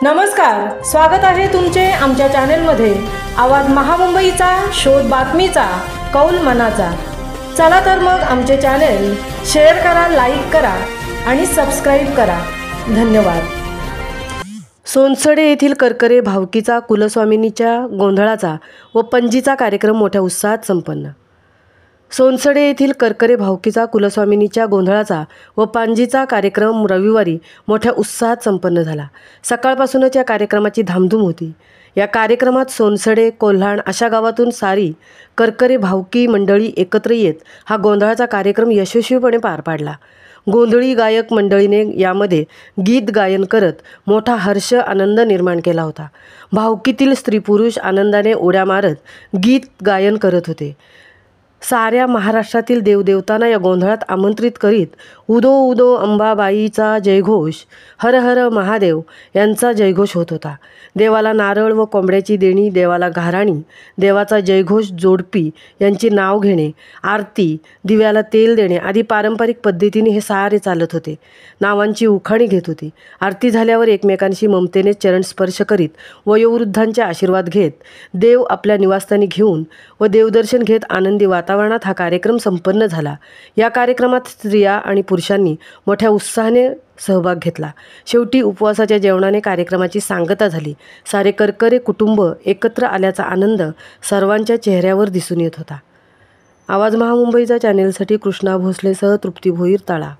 नमस्कार, स्वागत आहे तुमचे आमच्या चॅनेलमध्ये। आवाज महामुंबईचा, शोध बातमीचा, कौल मनाचा। चला तर मग आमचे चॅनेल शेअर करा, लाईक करा आणि सबस्क्राइब करा। धन्यवाद। सोनसडे येथील करकरे भावकीचा कुलस्वामिनीच्या गोंधळाचा व पंजीचा कार्यक्रम मोठ्या उत्साहात संपन्न। सोनसडे येथील करकरे भावकीचा कुलस्वामिनीच्या गोंधळाचा व पांजीचा कार्यक्रम रविवारी मोठ्या उत्साहात संपन्न झाला। सकाळपासूनच या कार्यक्रमाची धामधूम होती। या कार्यक्रमात सोनसडे, कोल्हाण अशा गावातून सारी करकरे भावकी मंडळी एकत्र येत हा गोंधळाचा कार्यक्रम यशस्वीपणे पार पाडला। गोंधळी गायक मंडळीने यामध्ये गीत गायन करत मोठा हर्ष आनंद निर्माण केला होता। भावकीतील स्त्री पुरुष आनंदाने उड्या मारत गीत गायन करत होते। साऱ्या महाराष्ट्रातील देवदेवतांना या गोंधळात आमंत्रित करीत उदो उदो अंबाबाईचा जयघोष, हर हर महादेव यांचा जयघोष होत होता। देवाला नारळ व कोंबड्याची देणी, देवाला घाराणी, देवाचा जयघोष, जोडपी यांचे नाव घेणे, आरती, दिव्याला तेल देणे आदी पारंपरिक पद्धतीने हे सारे चालत होते। नावांची उखाणी घेत होती। आरती झाल्यावर एकमेकांशी ममतेने चरणस्पर्श करीत वयोवृद्धांचे आशीर्वाद घेत देव आपल्या निवासस्थानी घेऊन व देवदर्शन घेत आनंदी वातावरणात हा कार्यक्रम संपन्न झाला। या कार्यक्रमात स्त्रिया आणि पुरुषांनी मोठ्या उत्साहाने सहभाग घेतला। शेवटी उपवासाच्या जेवणाने कार्यक्रमाची सांगता झाली। सारे करकरे कुटुंब एकत्र आल्याचा आनंद सर्वांच्या चेहऱ्यावर दिसून येत होता। आवाज महामुंबईचा चॅनेलसाठी कृष्णा भोसलेसह तृप्ती भोईर, तळा।